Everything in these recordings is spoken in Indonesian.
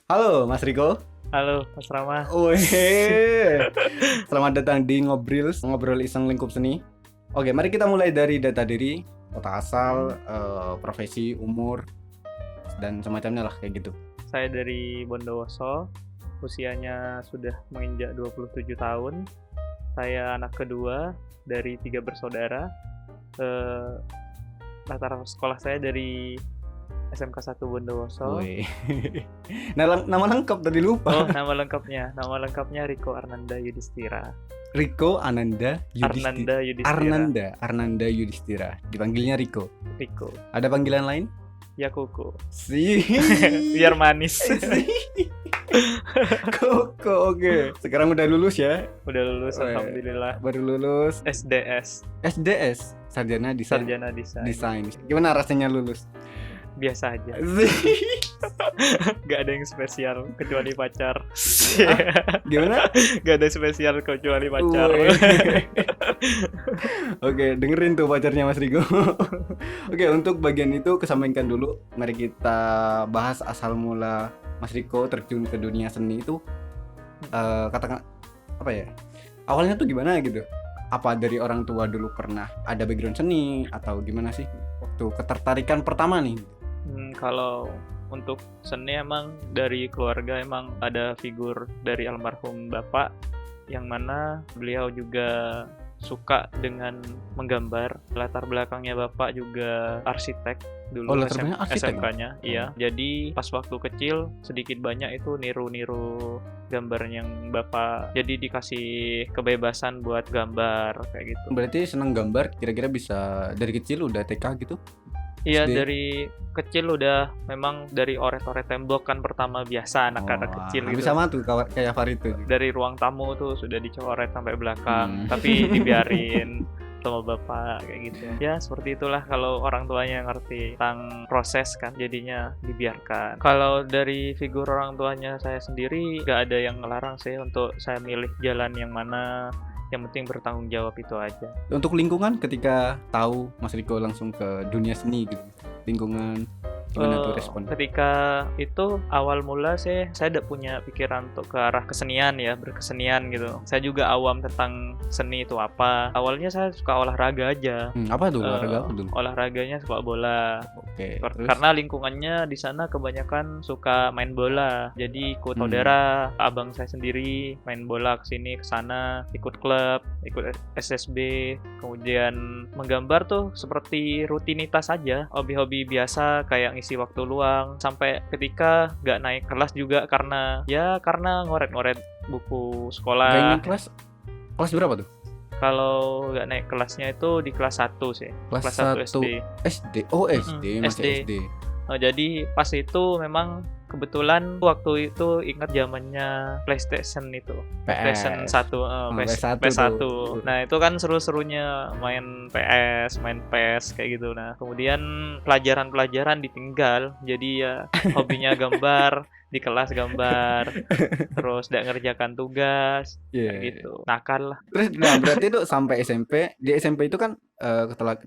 Halo Mas Riko. Halo, Mas Rama. Wih. Selamat datang di Ngobrol Iseng Lingkup Seni. Oke, mari kita mulai dari data diri, kota asal, profesi, umur, dan semacamnya lah kayak gitu. Saya dari Bondowoso, usianya sudah menginjak 27 tahun. Saya anak kedua dari 3 bersaudara. Latar sekolah saya dari SMK 1 Bondowoso. Wih. Nama lengkap tadi lupa. Oh, nama lengkapnya Riko Arnanda Yudhistira. Riko Ananda Yudhistira. Arnanda Yudhistira. Dipanggilnya Riko. Riko. Ada panggilan lain? Ya Koko. Biar Biar manis. Koko, oke. Sekarang udah lulus ya? Udah lulus, alhamdulillah. Baru lulus. SDS, SDS, Sarjana Sarjana Desain. Desain. Gimana rasanya lulus? Biasa aja. Gak ada yang spesial kecuali pacar. Gimana? Gak ada spesial kecuali pacar. Oke, dengerin tuh pacarnya Mas Rigo. Oke, untuk bagian itu kesampingkan dulu. Mari kita bahas asal mula Mas Riko terjun ke dunia seni itu. Katakan apa ya? Awalnya tuh gimana gitu? Apa dari orang tua dulu pernah ada background seni atau gimana sih? Waktu ketertarikan pertama nih. Kalau untuk seni emang dari keluarga emang ada figur dari almarhum bapak yang mana beliau juga suka dengan menggambar. Latar belakangnya bapak juga arsitek dulu. Oh, latar belakangnya arsitek? SMK-nya, iya. Jadi pas waktu kecil sedikit banyak itu niru-niru gambar yang bapak. Jadi dikasih kebebasan buat gambar kayak gitu. Berarti seneng gambar, kira-kira bisa dari kecil udah TK gitu? Iya, SD? dari kecil udah memang dari oret-oret tembok kan pertama biasa anak-anak kecil Habis gitu. sama tuh kayak Farid tuh. Dari ruang tamu tuh sudah dicoret sampai belakang, tapi dibiarin sama bapak kayak gitu. Ya seperti itulah kalau orang tuanya ngerti tentang proses kan, jadinya dibiarkan. Kalau dari figur orang tuanya saya sendiri nggak ada yang ngelarang sih untuk saya milih jalan yang mana. Yang penting bertanggung jawab itu aja. Untuk lingkungan ketika tahu Mas Riko langsung ke dunia seni gitu, lingkungan gimana tuh respon? Ketika itu awal mula sih saya udah punya pikiran untuk ke arah kesenian ya, berkesenian gitu. Saya juga awam tentang seni itu apa. Awalnya saya suka olahraga aja. Apa tuh olahraga apa dulu? Olahraganya sepak bola. Oke. Karena lingkungannya di sana kebanyakan suka main bola. Jadi ikut saudara, abang saya sendiri main bola kesini kesana, ikut klub, ikut SSB, kemudian menggambar tuh seperti rutinitas aja, hobi-hobi biasa kayak ngisi waktu luang. Sampai ketika nggak naik kelas juga karena ngoret-ngoret buku Gak sekolah. ingin kelas berapa tuh? Kalau nggak naik kelasnya itu di kelas 1 sih. Kelas 1 1 SD. SD. Oh, SD, masih SD. SD. Jadi pas itu memang kebetulan waktu itu ingat zamannya PlayStation itu. PlayStation 1, PS1. tuh. Nah, itu kan seru-serunya main PS, main PES kayak gitu. Nah, kemudian pelajaran-pelajaran ditinggal. Jadi ya hobinya gambar, di kelas gambar, terus nggak ngerjakan tugas, kayak gitu. Nakal lah. Terus berarti itu sampai SMP. Di SMP itu kan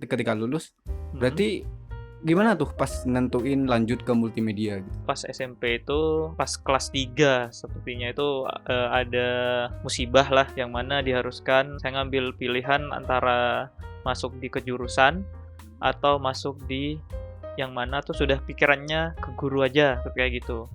ketika lulus, berarti gimana tuh pas nentuin lanjut ke multimedia gitu? Pas SMP itu pas kelas 3 sepertinya itu ada musibah lah yang mana diharuskan saya ngambil pilihan antara masuk di kejurusan atau masuk di yang mana tuh sudah pikirannya ke guru aja kayak gitu.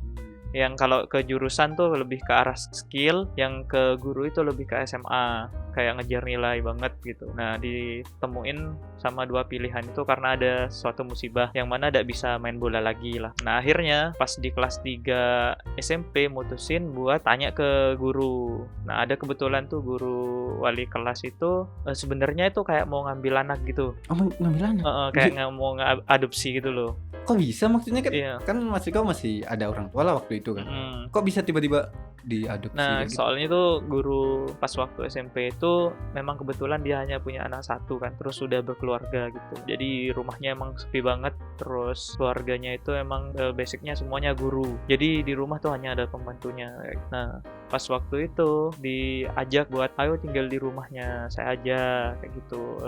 Yang kalau ke jurusan tuh lebih ke arah skill, yang ke guru itu lebih ke SMA, kayak ngejar nilai banget gitu. Nah, ditemuin sama dua pilihan itu karena ada suatu musibah yang mana tidak bisa main bola lagi lah. Nah, akhirnya pas di kelas 3 SMP mutusin buat tanya ke guru. Nah, ada kebetulan tuh guru wali kelas itu sebenarnya itu kayak mau ngambil anak gitu. Oh, ngambil anak? Kayak nggak mau ngadopsi gitu loh. Kok bisa maksudnya kan? Iya. Kan Mas Riko masih ada orang tua lah waktu itu kan. Mm-mm. Kok bisa tiba-tiba diadopsi Nah, kayak gitu? soalnya tuh guru pas waktu SMP itu memang kebetulan dia hanya punya anak satu kan, terus sudah berkeluarga gitu. Jadi rumahnya emang sepi banget, terus keluarganya itu emang basicnya semuanya guru. Jadi di rumah tuh hanya ada pembantunya. Nah, pas waktu itu diajak buat ayo tinggal di rumahnya saya aja kayak gitu.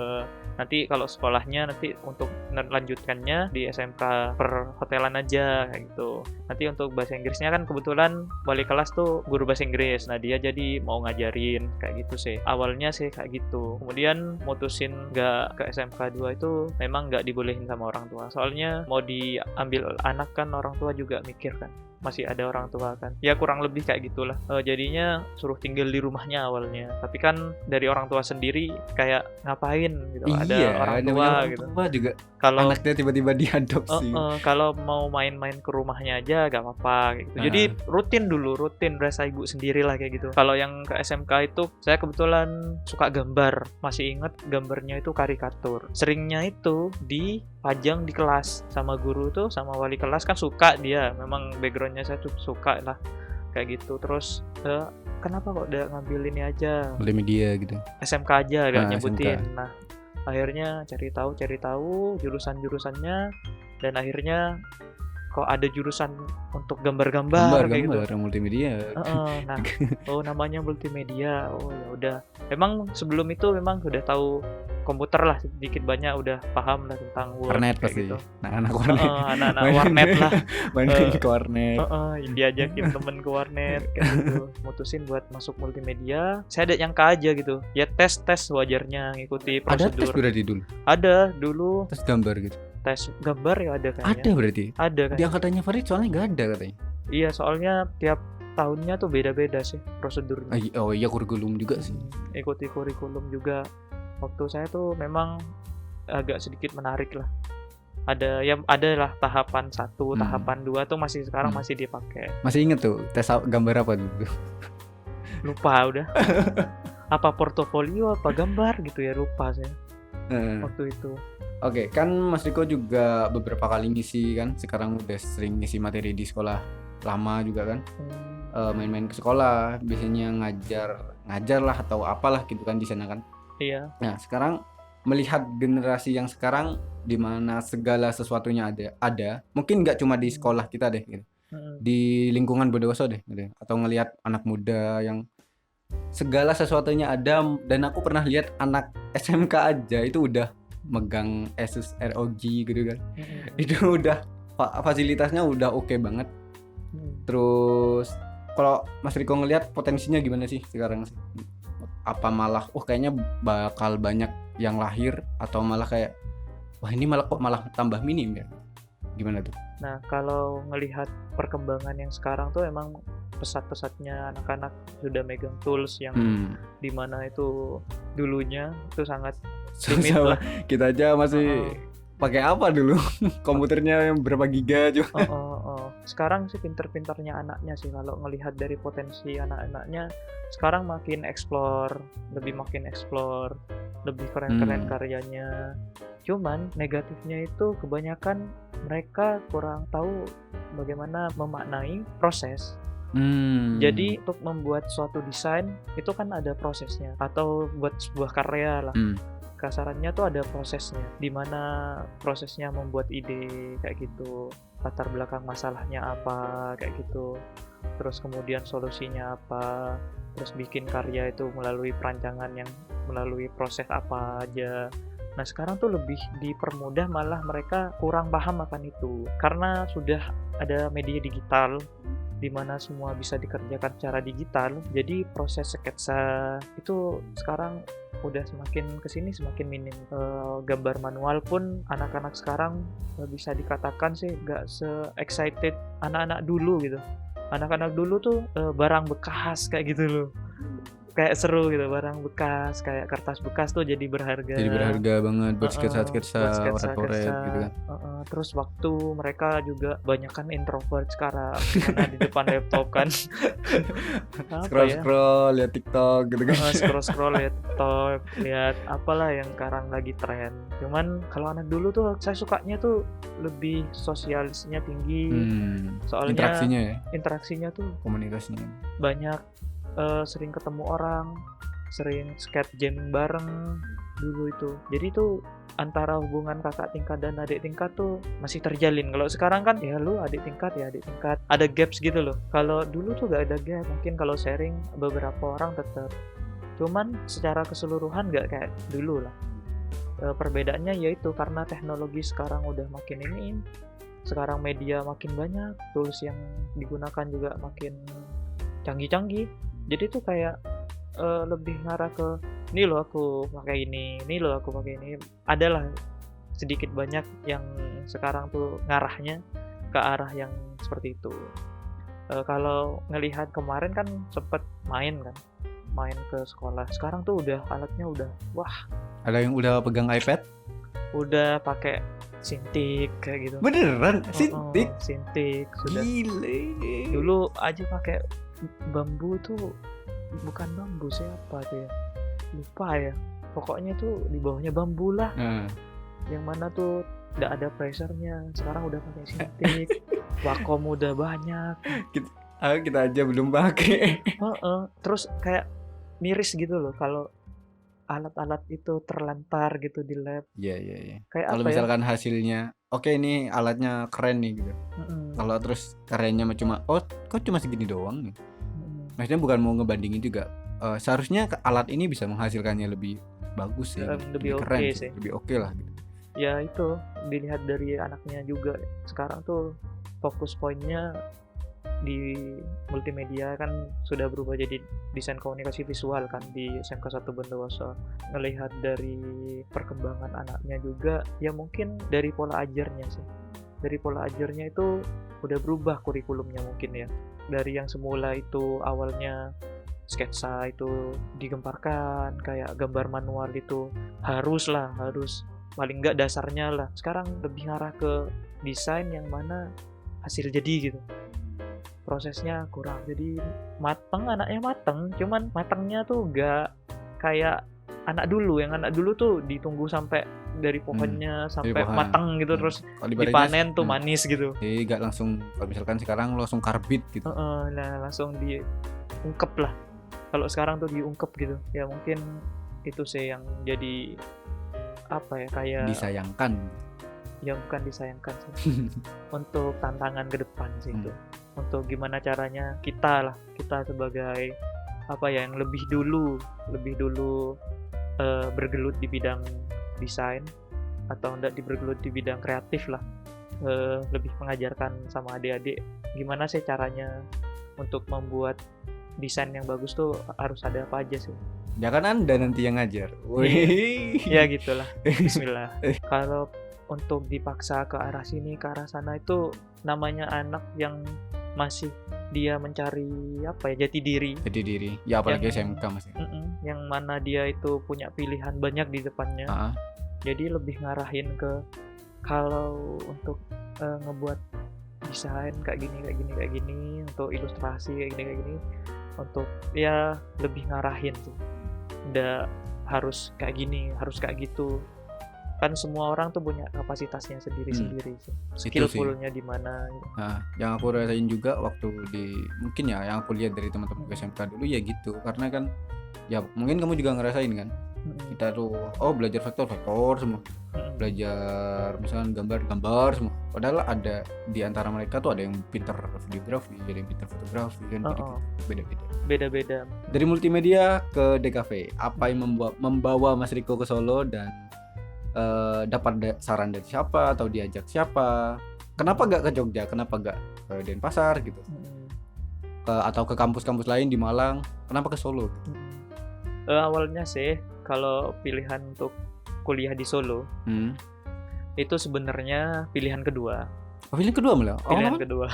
Nanti kalau sekolahnya nanti untuk lanjutkannya di SMK perhotelan aja kayak gitu. Nanti untuk bahasa Inggrisnya kan kebetulan wali kelas tuh guru bahasa Inggris. Nah, dia jadi mau ngajarin kayak gitu sih. Awalnya sih kayak gitu. Kemudian mutusin nggak ke SMK 2 itu memang nggak dibolehin sama orang tua. Soalnya mau diambil anak kan orang tua juga mikir kan. Masih ada orang tua kan. Ya kurang lebih kayak gitulah. Jadinya suruh tinggal di rumahnya awalnya. Tapi kan dari orang tua sendiri kayak ngapain gitu. Ada Iya, orang namanya tua orang gitu. tua juga Kalau anaknya tiba-tiba diadopsi. kalau mau main-main ke rumahnya aja gak apa-apa gitu. Jadi rutin berasa ibu sendiri lah kayak gitu. Kalau yang ke SMK itu saya kebetulan suka gambar. Masih ingat gambarnya itu karikatur. Seringnya itu dipajang di kelas sama guru tuh, sama wali kelas kan suka dia. Memang backgroundnya saya tuh suka lah kayak gitu. Terus kenapa kok udah ngambil ini aja Multimedia gitu. SMK aja gak SMK. nyebutin. Nah, akhirnya cari tahu jurusan-jurusannya, dan akhirnya kok ada jurusan untuk gambar-gambar kayak gitu. Gambar multimedia. Nah, namanya multimedia. Oh ya udah. Memang sebelum itu memang udah tahu komputer lah, sedikit banyak udah paham lah tentang Word Warnet kayak pasti. gitu. Nah, anak warnet. Anak-anak warnet lah. Main ke warnet. Diajakin temen ke warnet kayak gitu. Mutusin buat masuk multimedia. Saya ada nyangka aja gitu. Ya tes wajarnya ngikuti Ada tes prosedur. berarti dulu. Ada dulu Tes gambar gitu. tes gambar ya ada kayaknya. Ada berarti. Ada Di kayaknya. angkatannya Farid soalnya nggak ada katanya. Iya, soalnya tiap tahunnya tuh beda-beda sih prosedurnya. Oh iya, kurikulum juga sih. Ikuti kurikulum juga. Waktu saya tuh memang agak sedikit menarik lah. Ada lah tahapan 1, tahapan 2 tuh masih sekarang masih dipakai. Masih inget tuh tes gambar apa dulu? Lupa udah. Apa portofolio apa gambar gitu ya, lupa saya waktu itu. Oke, kan Mas Riko juga beberapa kali ngisi kan, sekarang udah sering ngisi materi di sekolah lama juga kan, main-main ke sekolah, biasanya ngajar lah atau apalah gitu kan di sana kan. Iya. Nah, sekarang melihat generasi yang sekarang di mana segala sesuatunya ada, mungkin nggak cuma di sekolah kita deh gitu, di lingkungan Bondowoso deh gitu, atau ngelihat anak muda yang segala sesuatunya ada, dan aku pernah lihat anak SMK aja itu udah megang Asus ROG gitu kan. Itu udah fasilitasnya udah oke banget. Terus kalau Mas Riko ngelihat potensinya gimana sih sekarang sih? Apa malah kayaknya bakal banyak yang lahir, atau malah kayak wah ini malah tambah minim ya? Gimana tuh? Nah, kalau ngelihat perkembangan yang sekarang tuh emang pesat-pesatnya anak-anak sudah megang tools yang dimana itu dulunya itu sangat limit lah. Kita aja masih pakai apa dulu? Komputernya yang berapa giga juga. Sekarang sih pinter-pinternya anaknya sih, kalau ngelihat dari potensi anak-anaknya sekarang makin makin explore, lebih keren-keren karyanya. Cuman negatifnya itu kebanyakan mereka kurang tahu bagaimana memaknai proses. Jadi untuk membuat suatu desain itu kan ada prosesnya, atau buat sebuah karya lah. Kasarannya tuh ada prosesnya, dimana prosesnya membuat ide kayak gitu, latar belakang masalahnya apa kayak gitu, terus kemudian solusinya apa, terus bikin karya itu melalui perancangan yang melalui proses apa aja. Nah, sekarang tuh lebih dipermudah, malah mereka kurang paham akan itu karena sudah ada media digital di mana semua bisa dikerjakan secara digital. Jadi proses sketsa itu sekarang udah semakin kesini semakin minim. Gambar manual pun anak-anak sekarang bisa dikatakan sih gak se-excited anak-anak dulu gitu. Anak-anak dulu tuh barang bekas kayak gitu loh. kayak seru gitu, barang bekas kayak kertas bekas tuh jadi berharga. Jadi berharga banget buat Heeh, sketsa-sketsa, buat coret-coret sketsa-sketsa. gitu kan. Terus waktu mereka juga banyak kan introvert sekarang, karena di depan laptop kan. Apa ya? Scroll-scroll, lihat TikTok gitu kan. Scroll-scroll lihat TikTok, lihat apalah yang sekarang lagi tren. Cuman kalau anak dulu tuh saya sukanya tuh lebih sosialisnya tinggi. Soalnya interaksinya tuh komunitasnya banyak, sering ketemu orang, sering skate jamming bareng dulu itu. Jadi tuh antara hubungan kakak tingkat dan adik tingkat tuh masih terjalin. Kalau sekarang kan ya lu adik tingkat ya adik tingkat, ada gaps gitu loh. Kalau dulu tuh gak ada gap, mungkin kalau sharing beberapa orang tetap, cuman secara keseluruhan gak kayak dulu lah. Perbedaannya yaitu karena teknologi sekarang udah makin ini, sekarang media makin banyak, tools yang digunakan juga makin canggih-canggih. Jadi tuh kayak lebih ngarah ke ini loh aku pakai ini loh aku pakai ini. Adalah sedikit banyak yang sekarang tuh ngarahnya ke arah yang seperti itu. Kalau ngelihat kemarin kan sempet main ke sekolah. Sekarang tuh udah alatnya udah wah. Ada yang udah pegang iPad? Udah pakai Cintiq kayak gitu. Beneran? Cintiq? Cintiq sudah. Gile. Dulu aja pakai bambu tuh, bukan bambu siapa tuh ya, lupa ya, pokoknya tuh di bawahnya bambu lah, yang mana tuh nggak ada pressure-nya. Sekarang udah pakai Cintiq. Wacom udah banyak, kita aja belum pakai. Terus kayak miris gitu loh kalau alat-alat itu terlantar gitu di lab. Iya. Kayak kalau misalkan hasilnya oke, ini alatnya keren nih gitu. Kalau terus karyanya cuma kok cuma segini doang nih. Maksudnya bukan mau ngebandingin juga. Seharusnya alat ini bisa menghasilkannya lebih bagus sih, lebih keren sih, lebih oke lah gitu. Ya itu dilihat dari anaknya juga. Sekarang tuh fokus poinnya di multimedia kan sudah berubah jadi desain komunikasi visual kan di SMK 1 Bondowoso. Melihat dari perkembangan anaknya juga, ya mungkin dari pola ajarnya sih. Dari pola ajarnya itu udah berubah kurikulumnya mungkin ya. Dari yang semula itu awalnya sketsa itu digemparkan, kayak gambar manual itu harus paling enggak dasarnya lah. Sekarang lebih ngarah ke desain yang mana hasil jadi gitu. Prosesnya kurang jadi anaknya mateng, cuman matengnya tuh enggak kayak anak dulu. Yang anak dulu tuh ditunggu sampai dari pohonnya sampai matang gitu, terus dipanen tuh manis gitu. Jadi enggak langsung, kalau misalkan sekarang langsung karbit gitu. Nah langsung diungkep lah. Kalau sekarang tuh diungkep gitu. Ya mungkin itu sih yang jadi apa ya, kayak disayangkan. Ya bukan disayangkan sih. Untuk tantangan ke depan sih itu. Untuk gimana caranya kita sebagai apa ya, yang lebih dulu bergelut di bidang desain atau enggak bergelut di bidang kreatif lah, lebih mengajarkan sama adik-adik gimana sih caranya untuk membuat desain yang bagus tuh harus ada apa aja sih. Jangan Anda nanti yang ngajar. Ya gitulah. Bismillah. Kalau untuk dipaksa ke arah sini ke arah sana itu namanya anak yang masih dia mencari apa ya, jati diri ya, apalagi SMK masih. Yang mana dia itu punya pilihan banyak di depannya. Jadi lebih ngarahin ke kalau untuk ngebuat desain kayak gini, untuk ilustrasi kayak gini, untuk ya lebih ngarahin tuh. Nggak harus kayak gini, harus kayak gitu. Kan semua orang tuh punya kapasitasnya sendiri-sendiri sih. Skillful-nya di mana gitu. Nah, yang aku rasain juga waktu mungkin ya yang aku lihat dari teman-teman SMK dulu ya gitu. Karena kan ya mungkin kamu juga ngerasain kan. Kita tuh belajar vektor semua. Belajar misalnya gambar semua. Padahal ada di antara mereka tuh ada yang pintar videografi, ada yang pintar fotografi kan, beda-beda. Dari multimedia ke DKV, apa yang membawa Mas Riko ke Solo dan dapat saran dari siapa atau diajak siapa? Kenapa gak ke Jogja? Kenapa gak ke Denpasar gitu? Atau ke kampus-kampus lain di Malang? Kenapa ke Solo? Awalnya sih kalau pilihan untuk kuliah di Solo itu sebenarnya pilihan kedua. Pilihan kedua malah? Pilihan kedua.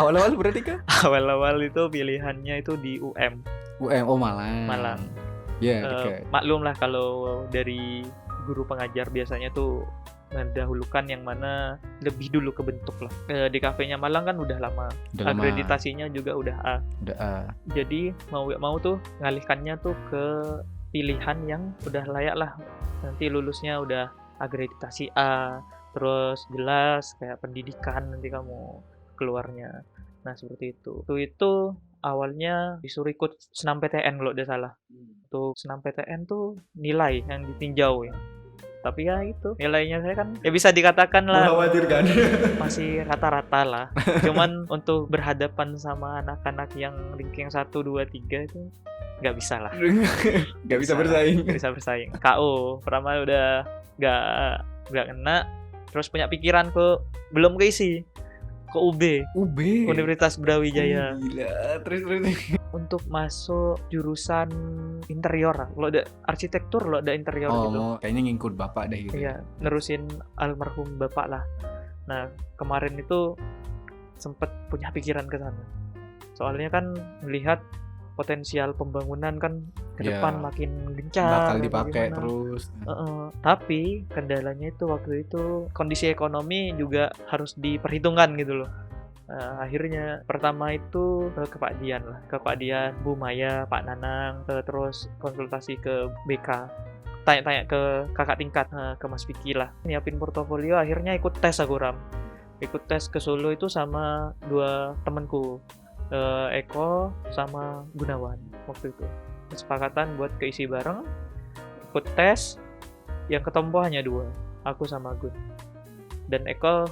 Awal-awal berarti kan? Awal-awal itu pilihannya itu di UM. Oh Malang. Malang. Ya, dekat. Maklum lah kalau dari guru pengajar biasanya tuh mendahulukan yang mana lebih dulu kebentuk lah. Di kafenya Malang kan udah lama. Udah lama. Akreditasinya juga udah A. Udah A. Jadi mau gak mau tuh ngalihkannya tuh ke pilihan yang udah layak lah. Nanti lulusnya udah akreditasi A, terus jelas kayak pendidikan nanti kamu keluarnya. Nah seperti itu. Itu awalnya disuruh ikut senam PTN kalau udah salah. Untuk senam PTN tuh nilai yang ditinjau ya. Tapi ya itu nilainya saya kan ya bisa dikatakan lah Mengkhawatirkan. masih rata-rata lah. Cuman untuk berhadapan sama anak-anak yang ranking 1, 2, 3 itu nggak bisa lah. Nggak bisa bersaing. Nggak bisa bersaing. KO pertama udah nggak kena. Terus punya pikiran ke belum keisi ke UB Universitas Brawijaya. Gila, terus. Untuk masuk jurusan interior lah. Kalau ada arsitektur, kalau ada interior gitu. Oh, kayaknya ngikut bapak deh gitu. Iya, nerusin almarhum bapak lah. Nah, kemarin itu sempet punya pikiran ke sana. Soalnya kan melihat potensial pembangunan kan ke depan makin gencar. Bakal dipakai gimana. terus. Tapi kendalanya itu waktu itu kondisi ekonomi juga harus diperhitungkan gitu loh. Akhirnya pertama itu ke Pak Dian lah, ke Pak Dian, Bu Maya, Pak Nanang, terus konsultasi ke BK, tanya-tanya ke kakak tingkat, ke Mas Vicky lah, nyiapin portofolio. Akhirnya ikut tes aku Ram, ikut tes ke Solo itu sama 2 temanku, Eko sama Gunawan waktu itu. Kesepakatan buat keisi bareng, ikut tes, yang ketompo hanya 2, aku sama Gun. Dan Eko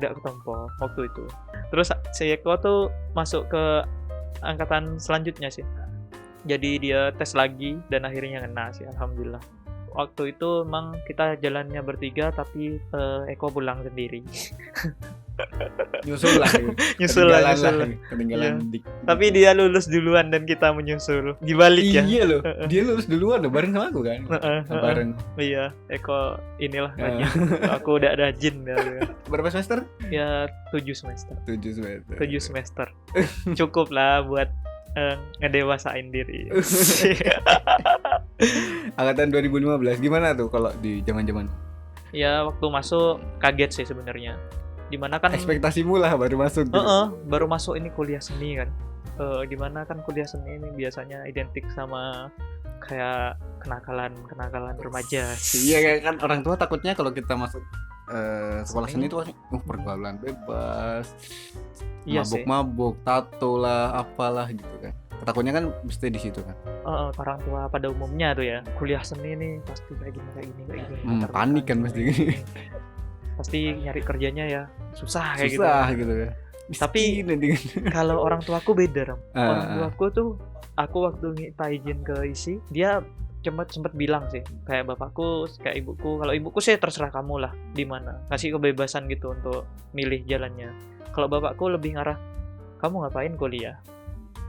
tidak ketompo waktu itu. Terus si Eko tuh masuk ke angkatan selanjutnya sih. Jadi dia tes lagi dan akhirnya kena sih, alhamdulillah. Waktu itu emang kita jalannya bertiga tapi Eko pulang sendiri. Nyusul lah. Nyusul. Ketinggalan Iya. Tapi dia lulus duluan dan kita menyusul. Dibalik ya. Iya loh. Dia lulus duluan loh bareng sama aku kan. Bareng. Iya, Eko inilah rajin. Aku udah rajin ya. Berapa semester? Ya 7 semester. 7 semester. 7 semester. Cukup lah buat ngedewasain diri. Angkatan 2015 gimana tuh kalau di zaman-zaman? Ya waktu masuk kaget sih sebenarnya. Dimana kan ekspektasimu lah baru masuk gitu. Baru masuk ini kuliah seni kan. Dimana kan kuliah seni ini biasanya identik sama kayak kenakalan remaja. Iya kayak kan orang tua takutnya kalau kita masuk sekolah seni itu pergaulan bebas. Iya mabuk, tato lah, apalah gitu kan. Takutnya kan mesti di situ kan. Orang tua pada umumnya tuh ya, kuliah seni nih pasti kayak gini. Panik kan pasti gini. Pasti nyari kerjanya ya susah kayak gitu ya. Tapi kalau orang tuaku beda Ram. Orang tuaku tuh aku waktu minta izin ke isi, dia sempat bilang sih kayak bapakku, kayak ibuku. Kalau ibuku sih terserah kamu lah di mana. Kasih kebebasan gitu untuk milih jalannya. Kalau bapakku lebih ngarah kamu ngapain kuliah?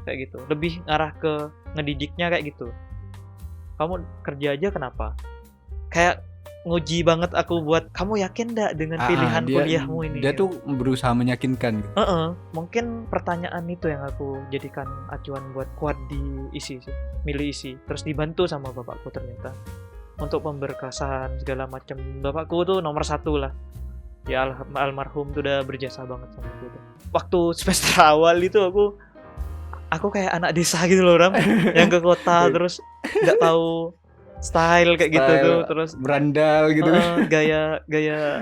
Kayak gitu. Lebih ngarah ke ngedidiknya kayak gitu. Kamu kerja aja kenapa? Kayak nguji banget aku buat kamu yakin nggak dengan pilihan kuliahmu ini? Dia tuh berusaha meyakinkan. Mungkin pertanyaan itu yang aku jadikan acuan buat kuat di isi sih, milih isi. Terus dibantu sama bapakku ternyata untuk pemberkasan segala macam. Bapakku tuh nomor 1 lah. Ya almarhum tuh udah berjasa banget sama aku tuh. Waktu semester awal itu aku kayak anak desa gitu loh Ram, yang ke kota terus nggak tahu style kayak gitu tuh, terus berandal gitu gaya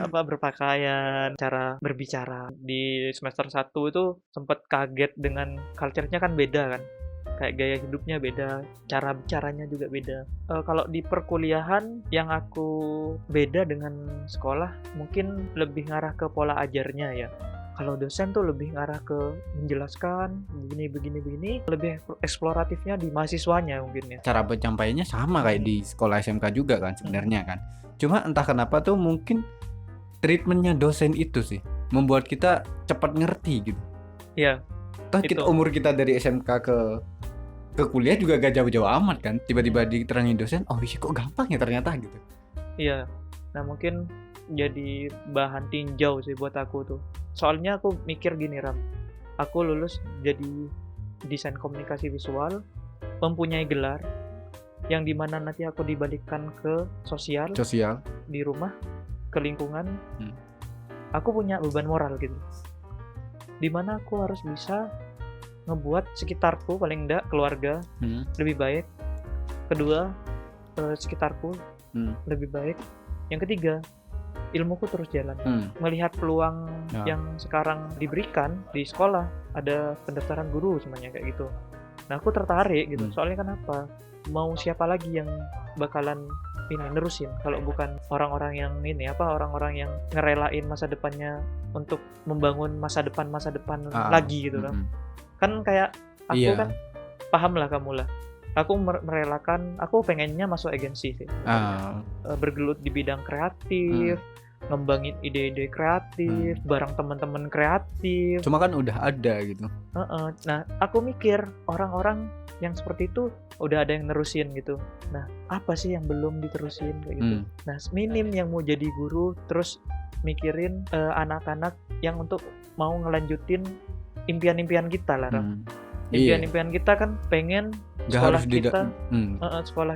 apa berpakaian, cara berbicara. Di semester 1 itu sempat kaget dengan culture-nya kan beda kan, kayak gaya hidupnya beda, cara bicaranya juga beda. Kalau di perkuliahan yang aku beda dengan sekolah mungkin lebih ngarah ke pola ajarnya ya. Kalau dosen tuh lebih ngarah ke menjelaskan begini, lebih eksploratifnya di mahasiswanya mungkin ya. Cara penyampaiannya sama kayak di sekolah SMK juga kan sebenarnya kan. Cuma entah kenapa tuh mungkin treatmentnya dosen itu sih membuat kita cepat ngerti gitu. Iya. Toh kita umur kita dari SMK ke kuliah juga gak jauh-jauh amat kan. Tiba-tiba diterangin dosen, oh iya kok gampang ya ternyata gitu. Iya. Nah mungkin jadi bahan tinjau sih buat aku tuh. Soalnya aku mikir gini Ram, aku lulus jadi desain komunikasi visual, mempunyai gelar yang dimana nanti aku dibalikkan ke sosial Sosial. di rumah, ke lingkungan. Hmm. Aku punya beban moral gitu, dimana aku harus bisa ngebuat sekitarku, paling enggak keluarga lebih baik. Kedua, sekitarku lebih baik. Yang ketiga, ilmuku terus jalan. Melihat peluang yang sekarang diberikan di sekolah, ada pendaftaran guru semuanya kayak gitu. Nah, aku tertarik gitu. Soalnya kenapa? Mau siapa lagi yang bakalan ini nerusin kalau bukan orang-orang yang ini orang-orang yang ngerelain masa depannya untuk membangun masa depan lagi gitu kan. Kan kayak aku kan paham lah kamu lah. Aku merelakan, aku pengennya masuk agensi sih. Bergelut di bidang kreatif, ngembangin ide-ide kreatif, bareng teman-teman kreatif. Cuma kan udah ada gitu. Nah, aku mikir orang-orang yang seperti itu udah ada yang nerusin gitu. Nah, apa sih yang belum diterusin kayak gitu. Nah, minim yang mau jadi guru terus mikirin anak-anak yang untuk mau ngelanjutin impian-impian kita lah, Ram. Impian-impian kita kan pengen sekolah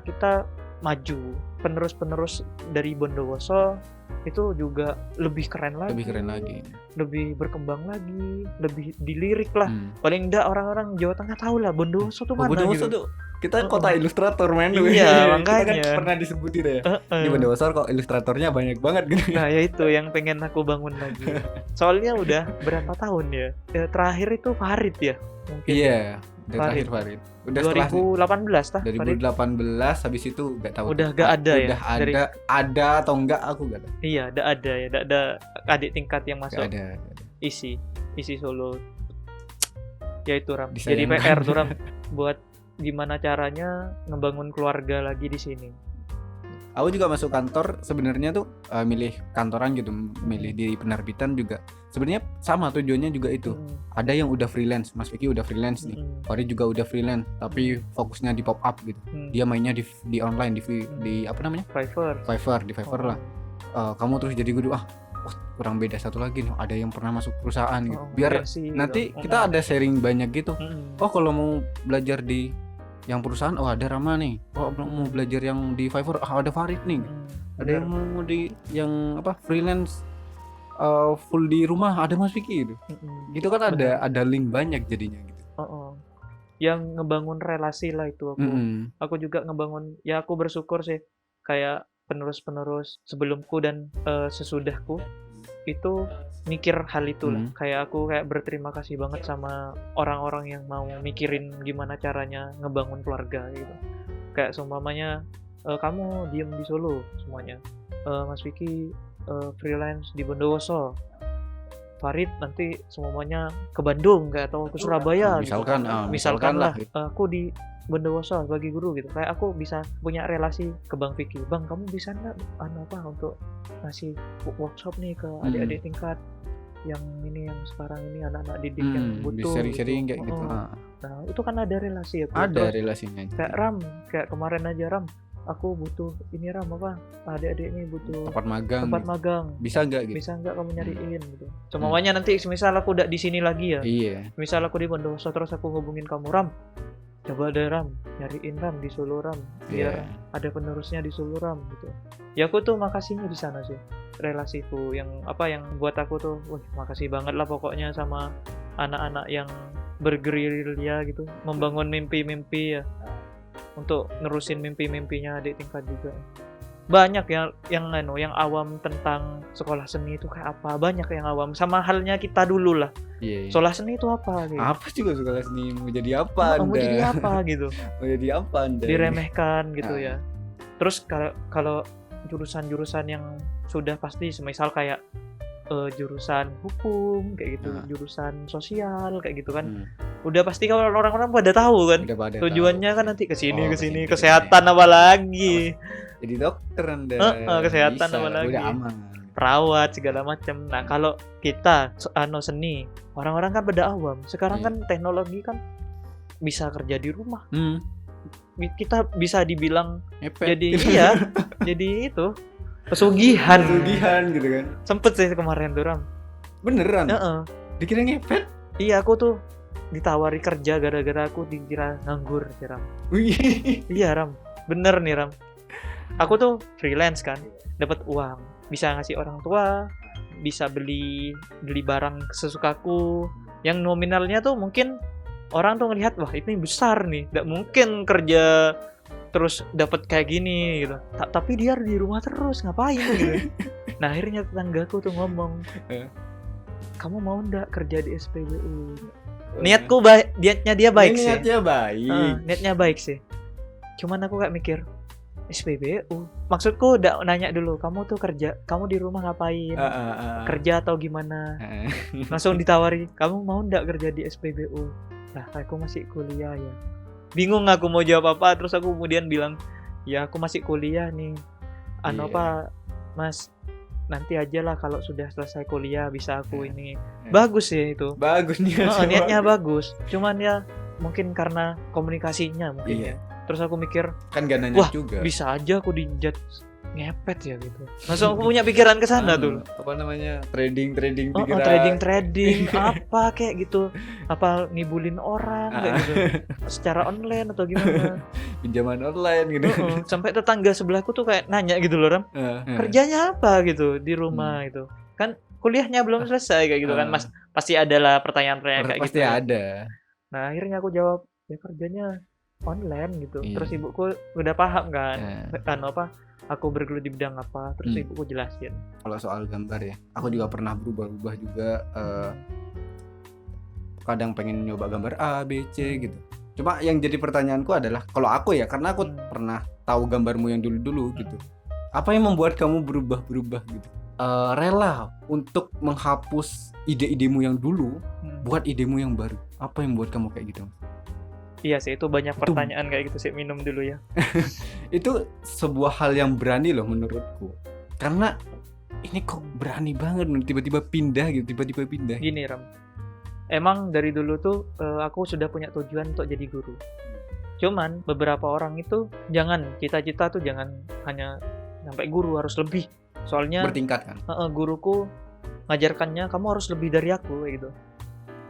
kita maju, penerus-penerus dari Bondowoso itu juga lebih keren lagi, lebih berkembang lagi, lebih dilirik lah. Paling enggak orang-orang Jawa Tengah tahu lah Bondowoso tuh mana Bondowoso gitu. Tuh kita kota ilustrator men. Iya, makanya. Kita kan pernah disebutin ya. Di Bondowoso kok ilustratornya banyak banget gitu. Nah, ya itu yang pengen aku bangun lagi. Soalnya udah berapa tahun ya? Terakhir itu Farid ya. Mungkin. Iya, Farid. Udah 2018 tah? 2018 habis itu enggak tahu. Udah enggak ada ya? Udah ada atau enggak aku enggak tahu. Iya, enggak ada ya. Enggak ada adik tingkat yang masuk. Ada. Isi Solo. Ya itu Ram. Jadi PR tuh Ram buat gimana caranya ngebangun keluarga lagi di sini. Aku juga masuk kantor sebenarnya tuh milih kantoran gitu, milih di penerbitan juga. Sebenarnya sama tujuannya juga itu. Ada yang udah freelance, Mas Vicky udah freelance nih. Farid juga udah freelance, tapi fokusnya di pop up gitu. Dia mainnya di online di apa namanya? Fiverr, di Fiverr lah. Kamu terus jadi guru kurang beda satu lagi nih, ada yang pernah masuk perusahaan gitu. Biar nanti kita ada sharing banyak gitu. Kalau mau belajar di yang perusahaan ada Rama nih. Mau belajar yang di Fiverr ada Farid nih. Ada yang mau di yang freelance full di rumah ada Mas Vicky gitu. Gitu kan ada link banyak jadinya gitu. Yang ngebangun relasi lah itu aku. Aku juga ngebangun, ya aku bersyukur sih kayak penerus-penerus sebelumku dan sesudahku itu mikir hal itu lah. Kayak aku berterima kasih banget sama orang-orang yang mau mikirin gimana caranya ngebangun keluarga gitu. Kayak seumpamanya kamu diem di Solo semuanya, Mas Vicky freelance di Bondowoso, Farid nanti semuanya ke Bandung atau ke Surabaya misalkan gitu. Misalkan lah aku di Bondowoso bagi guru gitu. Kayak aku bisa punya relasi ke Bang Vicky. Bang, kamu bisa nggak untuk ngasih workshop nih ke adik-adik tingkat yang sekarang ini anak-anak didik yang butuh sering-sering kayak gitu. Nah, itu kan ada relasi ya. Ada relasinya. Kayak Ram, kayak kemarin aja Ram, aku butuh ini Ram adik-adik ini butuh tempat magang. Bisa nggak gitu? Bisa nggak kamu nyariin gitu. Semuanya nanti misal aku udah di sini lagi ya. Iya. Misal aku di Bondowoso terus aku hubungin kamu Ram. Coba deh Ram, nyariin Ram di Solo Ram, biar ada penerusnya di Solo Ram gitu. Ya aku tuh makasihnya di sana sih, relasiku yang buat aku tuh, makasih banget lah pokoknya sama anak-anak yang bergerilya gitu, membangun mimpi-mimpi ya, untuk nerusin mimpi-mimpinya adik tingkat juga. Banyak yang awam tentang sekolah seni itu kayak apa, banyak yang awam sama halnya kita dulu lah. Sekolah seni itu apa gitu. Apa juga sekolah seni, mau jadi apa Anda? Mau jadi apa gitu. Mau jadi apa Anda? Diremehkan gitu ya. Terus kalau jurusan-jurusan yang sudah pasti semisal kayak jurusan hukum kayak gitu, jurusan sosial kayak gitu kan. Udah pasti kalau orang-orang pada tahu kan. Tujuannya kan nanti ke sini kesehatan apalagi. Jadi dokter Anda. Kesehatan apalagi. Udah aman. Perawat segala macam. Nah, kalau kita seni, orang-orang kan pada awam. Sekarang kan teknologi kan bisa kerja di rumah. Kita bisa dibilang jadi jadi itu pesugihan gitu kan. Sempet sih kemarin tuh Ram. Beneran? Dikira ngepet? Iya, aku tuh ditawari kerja gara-gara aku dikira nganggur sih, Ram. Wih. Iya, Ram. Bener nih, Ram. Aku tuh freelance kan, dapat uang, bisa ngasih orang tua, bisa beli barang sesukaku, yang nominalnya tuh mungkin orang tuh ngelihat, wah ini besar nih, nggak mungkin kerja terus dapat kayak gini gitu. Tapi dia di rumah terus ngapain gitu. Nah akhirnya tetanggaku tuh ngomong, kamu mau ndak kerja di SPBU? Niatku baik, niatnya dia baik sih. Niatnya baik. Niatnya baik sih. Cuman aku kayak mikir, SPBU. Maksudku udah nanya dulu, kamu tuh kerja, kamu di rumah ngapain? Kerja atau gimana? Langsung ditawari, kamu mau ndak kerja di SPBU? Lah, aku masih kuliah ya. Bingung aku mau jawab apa, terus aku kemudian bilang, ya aku masih kuliah nih. Apa, Mas, nanti aja lah kalau sudah selesai kuliah bisa aku ini. Bagus sih itu. Bagus nih. Niatnya bagus. Cuman ya mungkin karena komunikasinya mungkin ya. Terus aku mikir, kan gak nanya juga. Bisa aja aku dijat ngepet ya gitu. Langsung aku punya pikiran ke sana tuh. Apa namanya? Trading pikiran. Trading apa kayak gitu. Apa ngibulin orang kayak gitu. Secara online atau gimana. Pinjaman online gitu. Sampai tetangga sebelahku tuh kayak nanya gitu loh, Ram. Kerjanya apa gitu di rumah gitu. Kan kuliahnya belum selesai kayak gitu kan. Mas pasti adalah pertanyaan-pertanyaan kayak pasti gitu. Pasti ada. Nah, akhirnya aku jawab, ya kerjanya online gitu. Terus ibuku udah paham kan. Kan apa? Aku bergelut di bidang apa, terus ibuku jelasin. Kalau soal gambar ya, aku juga pernah berubah-ubah juga. Kadang pengen nyoba gambar A, B, C gitu. Cuma yang jadi pertanyaanku adalah, kalau aku ya, karena aku pernah tahu gambarmu yang dulu-dulu gitu. Apa yang membuat kamu berubah-berubah gitu? Rela untuk menghapus ide-idemu yang dulu, buat idemu yang baru. Apa yang membuat kamu kayak gitu? Iya sih, itu banyak pertanyaan kayak gitu sih. Minum dulu ya. Itu sebuah hal yang berani loh menurutku. Karena ini kok berani banget tiba-tiba pindah gitu, tiba-tiba pindah. Gini Ram, emang dari dulu tuh aku sudah punya tujuan untuk jadi guru. Cuman beberapa orang itu jangan, cita-cita tuh jangan hanya sampai guru, harus lebih. Soalnya bertingkat kan. Guruku ngajarkannya kamu harus lebih dari aku gitu.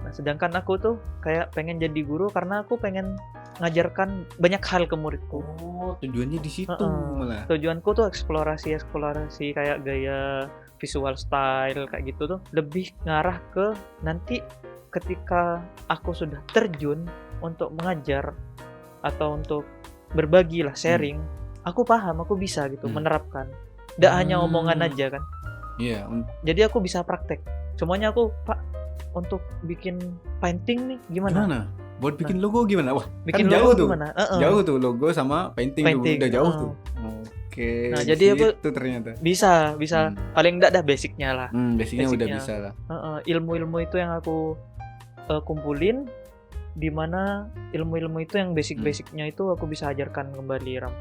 Nah, sedangkan aku tuh kayak pengen jadi guru karena aku pengen ngajarkan banyak hal ke muridku. Oh, tujuannya di situ malah. Tujuanku tuh eksplorasi kayak gaya visual style kayak gitu tuh lebih ngarah ke nanti ketika aku sudah terjun untuk mengajar atau untuk berbagi lah, sharing, aku paham, aku bisa gitu menerapkan. Nggak hanya omongan aja kan. Iya. Jadi aku bisa praktek. Semuanya aku, Pak, untuk bikin painting nih gimana? Buat bikin logo gimana? Wah, bikin kan logo jauh tuh. Gimana? Jauh tuh logo sama painting. Udah jauh tuh. Oke. Nah, jadi aku itu ternyata bisa paling enggak dah basicnya lah. Basicnya udah bisa lah. Ilmu-ilmu itu yang aku kumpulin, di mana ilmu-ilmu itu yang basic-basicnya itu aku bisa ajarkan kembali, Ram.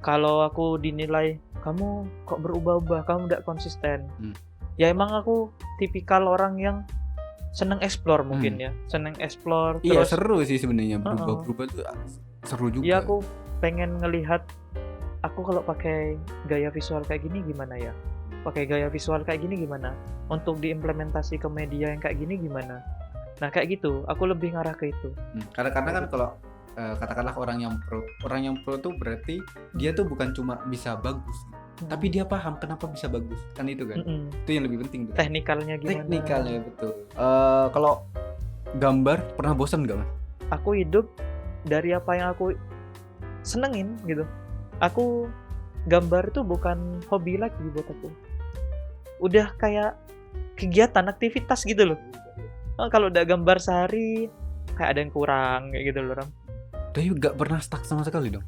Kalau aku dinilai kamu kok berubah-ubah, kamu enggak konsisten. Ya emang aku tipikal orang yang seneng explore mungkin ya. Seneng explore. Iya, seru sih sebenarnya berubah-ubah tuh seru juga. Iya, aku pengen ngelihat aku kalau pakai gaya visual kayak gini gimana ya? Pakai gaya visual kayak gini gimana? Untuk diimplementasi ke media yang kayak gini gimana? Nah, kayak gitu. Aku lebih ngarah ke itu. Karena kan kalau katakanlah orang yang pro tuh berarti dia tuh bukan cuma bisa bagus, tapi dia paham kenapa bisa bagus, kan itu kan. Itu yang lebih penting tuh. Teknikalnya gimana? Teknikalnya betul. Kalau gambar pernah bosan gak, Mas? Aku hidup dari apa yang aku senengin gitu. Aku gambar itu bukan hobi lagi buat aku. Udah kayak kegiatan, aktivitas gitu loh. Kalau udah gambar sehari kayak ada yang kurang kayak gitu loh, Ram. Tapi gak pernah stuck sama sekali dong?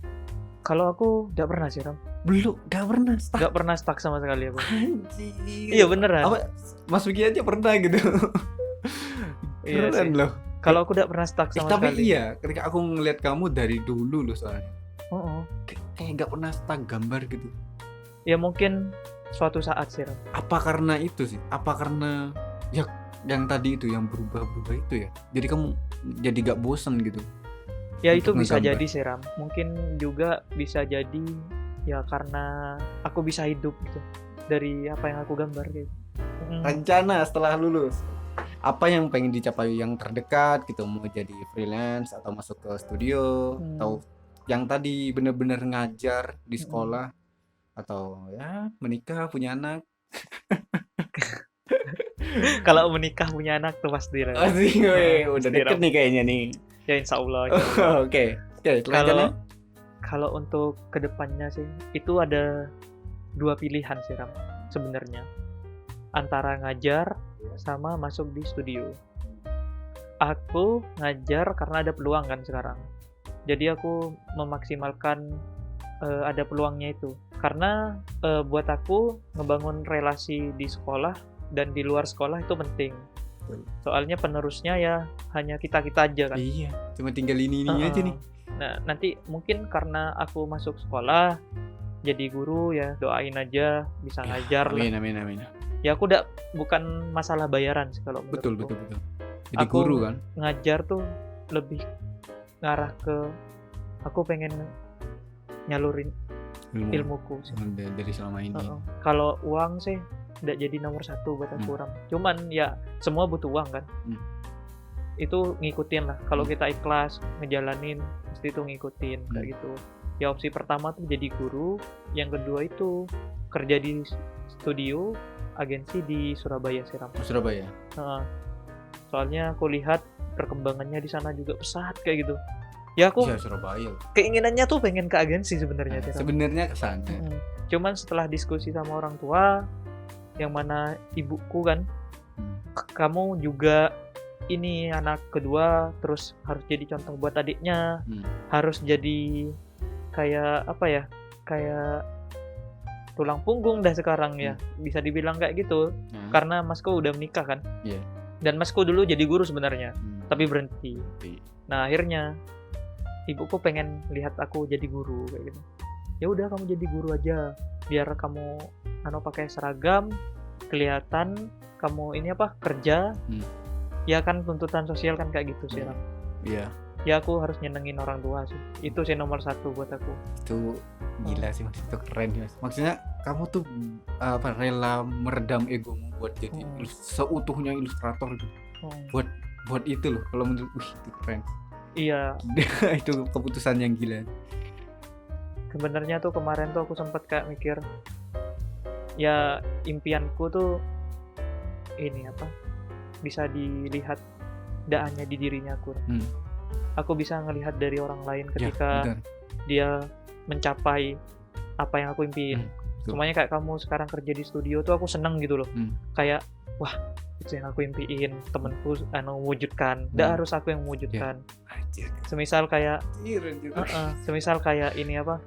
Kalau aku gak pernah sih, Ram. Belum, gak pernah stuck. Gak pernah stuck sama sekali aku. Anjir. Iya beneran. Apa, Mas Vicky aja pernah gitu. Keren loh. Kalau aku gak pernah stuck sama tapi sekali. Tapi iya, ketika aku ngeliat kamu dari dulu loh soalnya. Kayak gak pernah stuck gambar gitu. Ya mungkin suatu saat sih, Ram. Apa karena itu sih? Apa karena ya yang tadi itu yang berubah-berubah itu ya? Jadi kamu jadi gak bosan gitu? Ya itu bisa jadi sih, Ram. Mungkin juga bisa jadi ya karena aku bisa hidup gitu dari apa yang aku gambar gitu. Rencana setelah lulus apa yang pengen dicapai yang terdekat gitu, mau jadi freelance atau masuk ke studio atau yang tadi bener-bener ngajar di sekolah atau ya menikah punya anak. Kalau menikah punya anak tuh pasti lah. Asik, udah Pasti, deket Ram. nih kayaknya nih. Ya insya Allah. Oke Kalau kalau untuk kedepannya sih itu ada dua pilihan sih Ram sebenarnya, antara ngajar sama masuk di studio. Aku ngajar karena ada peluang kan sekarang, jadi aku memaksimalkan ada peluangnya itu, karena buat aku ngebangun relasi di sekolah dan di luar sekolah itu penting. Betul. Soalnya penerusnya ya hanya kita-kita aja kan. Iya, cuma tinggal ini aja nih. Nah, nanti mungkin karena aku masuk sekolah jadi guru, ya doain aja bisa ngajar lah. Amin. Ya aku bukan masalah bayaran sih kalau menurutku. Betul. Jadi Aku guru kan. ngajar tuh lebih ngarah ke aku pengen nyalurin ilmuku sih. Dari selama ini. Kalau uang sih tidak jadi nomor satu buat aku, Ram. Cuman ya semua butuh uang kan. Itu ngikutin lah. Kalau kita ikhlas ngejalanin, pasti itu ngikutin kayak gitu. Ya opsi pertama tuh jadi guru, yang kedua itu kerja di studio agensi di Surabaya sih, Ram. Surabaya. Soalnya aku lihat perkembangannya di sana juga pesat kayak gitu. Ya aku Surabaya. Keinginannya tuh pengen ke agensi sebenarnya. Sebenarnya kesana. Cuman setelah diskusi sama orang tua, yang mana ibuku kan, kamu juga ini anak kedua, terus harus jadi contoh buat adiknya, harus jadi kayak apa ya, kayak tulang punggung dah sekarang ya, bisa dibilang kayak gitu. Karena masku udah menikah kan. Dan masku dulu jadi guru sebenarnya, tapi berhenti. Nah akhirnya ibuku pengen lihat aku jadi guru kayak gitu. Ya udah kamu jadi guru aja, biar kamu pakai seragam, kelihatan kamu ini apa kerja. Ya kan tuntutan sosial kan kayak gitu sih, Ram. Iya. Ya aku harus nyenengin orang tua sih. Itu sih nomor satu buat aku. Itu gila sih Mas, itu keren Mas. Maksudnya kamu tuh rela meredam egomu buat jadi seutuhnya ilustrator gitu. Buat itu loh, kalau menurut itu keren. Iya. Itu keputusan yang gila. Sebenarnya tuh kemarin tuh aku sempat kayak mikir, ya impianku tuh ini apa? Bisa dilihat tidak hanya di dirinya aku. Aku bisa ngelihat dari orang lain ketika dia mencapai apa yang aku impiin. Semuanya kayak kamu sekarang kerja di studio tuh aku seneng gitu loh. Kayak wah, itu yang aku impiin, temenku mewujudkan. Tidak harus aku yang mewujudkan. Semisal kayak semisal kayak ini apa?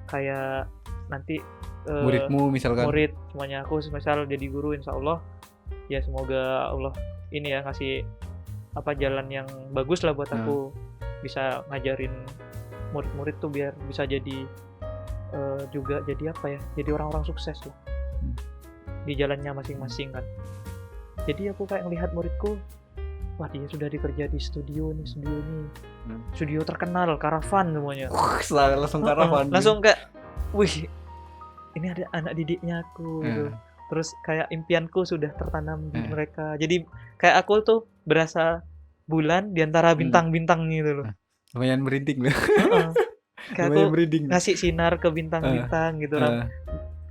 Kayak nanti muridmu misalkan. Murid semuanya aku semisal jadi guru, insya Allah ya semoga Allah ini ya ngasih apa jalan yang bagus lah buat aku, bisa ngajarin murid-murid tuh biar bisa jadi juga jadi apa ya, jadi orang-orang sukses lah di jalannya masing-masing kan. Jadi aku kayak ngelihat muridku, wah dia sudah dikerja di studio nih, studio terkenal, Karavan semuanya. Langsung Karavan. Langsung kayak, wih ini ada anak didiknya aku gitu. Terus kayak impianku sudah tertanam di mereka. Jadi kayak aku tuh berasa bulan di antara bintang-bintang gitu loh. Lumayan merinding loh. Kayak aku ngasih sinar ke bintang-bintang gitu.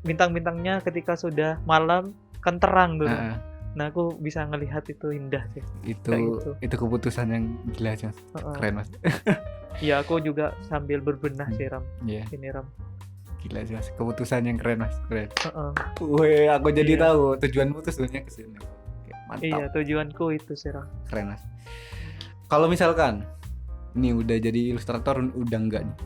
Bintang-bintangnya ketika sudah malam kan terang tuh. Nah aku bisa ngelihat itu indah sih. Itu keputusan yang gila Mas. Keren Mas. Iya aku juga sambil berbenah sih Ram. Ini Ram. Gila sih Mas, keputusan yang keren Mas, keren. Wih, aku jadi tahu tujuanmu tuh sebenarnya ke sini. Mantap. Iya, tujuanku itu sih, Ram. Keren Mas. Kalau misalkan ini udah jadi ilustrator udah enggak nih.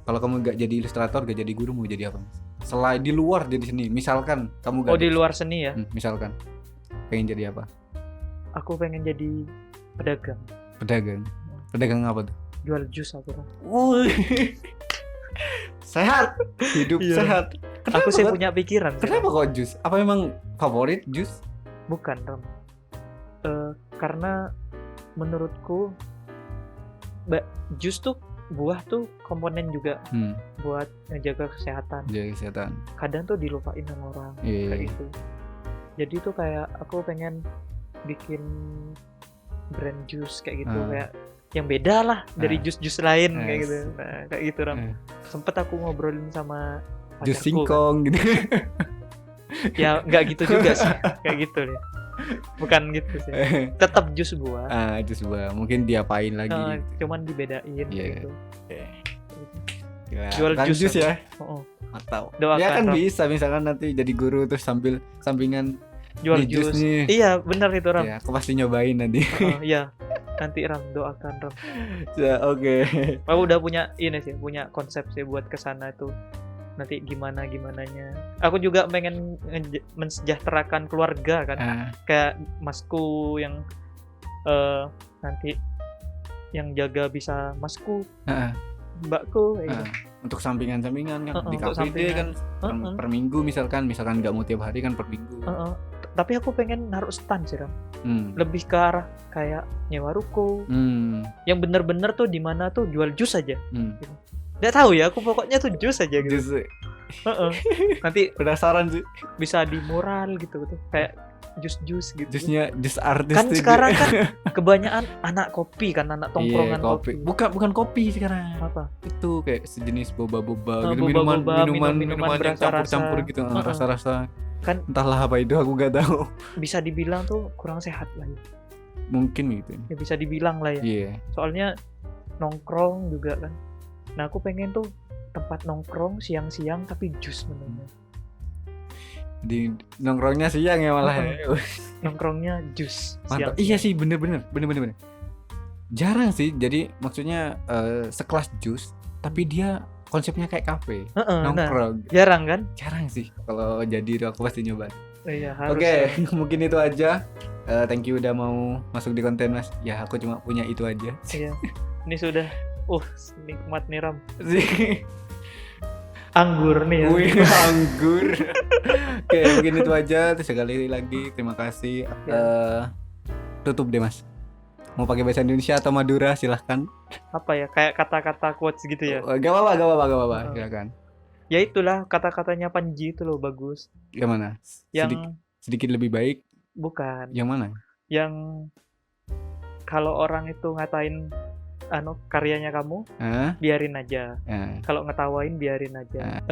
Kalau kamu enggak jadi ilustrator, enggak jadi guru, mau jadi apa Mas? Selain di luar jadi seni, misalkan kamu enggak di luar seni ya? Misalkan pengen jadi apa? Aku pengen jadi pedagang. Pedagang apa tuh? Jual jus aku, Ram. Sehat, hidup sehat. Aku sih punya pikiran. Kenapa kok jus? Apa memang favorit jus? Bukan, Ram. Karena menurutku jus tuh, buah tuh komponen juga buat ngejaga kesehatan. Kadang tuh dilupain sama orang kayak gitu. Jadi tuh kayak aku pengen bikin brand jus kayak gitu, Ah. kayak yang beda lah dari Ah. jus-jus lain kayak Yes. gitu. Nah, kayak gitu Ram. Sempet aku ngobrolin sama Jus pacarku kan. singkong gitu. Ya nggak gitu juga sih, kayak gitu deh. Bukan gitu sih. Tetap jus buah, Jus buah. Mungkin diapain lagi. cuman dibedain Iya. kayak gitu. Ya, Jual kan jus jus apa? ya. Oh, Atau Doakan, ya kan Ram. bisa misalkan nanti jadi guru terus sambil sampingan jual nih, jus jus. nih. Iya, benar itu Ram. Ya, aku pasti nyobain nanti. Iya. Nanti Ram doakan Ram. Ya, oke. Aku udah punya ini sih, punya konsep sih buat kesana itu. Nanti gimananya. Aku juga pengen mensejahterakan keluarga kan. Kayak masku yang nanti yang jaga bisa masku, mbakku kayak gitu. Untuk sampingan-sampingan kan di Untuk KPD kan sampingan. per minggu misalkan nggak mau tiap hari kan per minggu. Tapi aku pengen naruh stand sih Ram. Hmm. Lebih ke arah kayak nyewa ruko. Yang bener-bener tuh di mana tuh jual jus aja. Nggak tahu ya, aku pokoknya tuh jus aja gitu. Jus Nanti penasaran sih. bisa di mural gitu kayak jus-jus gitu. Jusnya jus artis Kan sekarang kan kebanyakan anak kopi kan, anak tongkrongan kopi. Bukan kopi sekarang. Apa? Itu kayak sejenis boba-boba gitu, boba-boba, minuman minuman yang campur-campur gitu, rasa-rasa. Kan entahlah apa itu, aku gak tahu. Bisa dibilang tuh kurang sehat lah ya. Mungkin gitu. Ya bisa dibilang lah ya. Iya. Soalnya nongkrong juga kan. Nah, aku pengen tuh tempat nongkrong siang-siang tapi jus menunya. Di nongkrongnya siang ya malah. Nongkrongnya jus. Mantap. Siang. Iya sih, bener. Jarang sih. Jadi maksudnya sekelas jus, tapi dia konsepnya kayak kafe. Nongkrong. Jarang kan? Jarang sih. Kalau jadi aku pasti nyoba. Iya, harus. Oke, mungkin itu aja. Thank you udah mau masuk di konten Mas. Ya, aku cuma punya itu aja. Iya. Ini sudah nikmat nih Ram. Sih. Anggur nih ya. Wih, anggur. Oke, mungkin itu aja. Terus sekali lagi terima kasih. Tutup deh Mas. Mau pakai bahasa Indonesia atau Madura silahkan. Apa ya, kayak kata-kata quotes gitu ya. Gak apa-apa. Silakan. Ya itulah kata-katanya Panji itu loh, bagus. Yang mana? Yang Sedikit lebih baik. bukan. Yang mana? Yang kalau orang itu ngatain karyanya kamu, biarin aja. Kalau ngetawain biarin aja.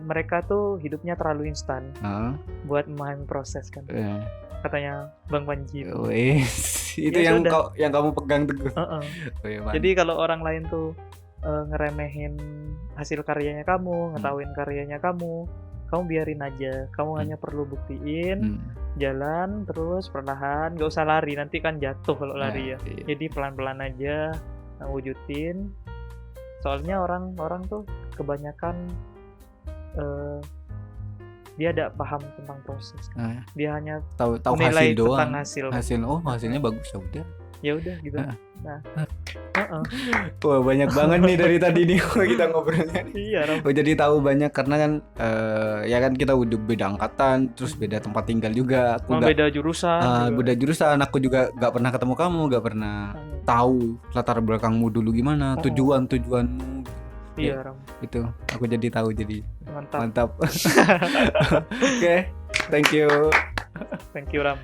Mereka tuh hidupnya terlalu instan buat memahami proses kan. Katanya Bang Panji. Itu Ya yang kamu pegang teguh. Jadi kalau orang lain tuh ngeremehin hasil karyanya kamu, ngetawain karyanya kamu biarin aja. Kamu hanya perlu buktiin, jalan terus perlahan, gak usah lari, nanti kan jatuh kalau lari ya. Jadi pelan-pelan aja wujudin. Soalnya orang tuh kebanyakan dia tidak paham tentang proses. Dia hanya tahu menilai hasil doang. tentang hasil. Hasilnya bagus ya udah. Ya udah gitu. Nah. Wah, banyak banget nih dari tadi nih kita ngobrolnya. Iya, Ram. Jadi tahu banyak karena kan ya kan kita udah beda angkatan, terus beda tempat tinggal juga. Beda jurusan. Beda jurusan. Aku juga gak pernah ketemu kamu, gak pernah tahu latar belakangmu dulu gimana, tujuanmu. Iya, Ram. Itu aku jadi tahu, jadi mantap. Oke, thank you Ram.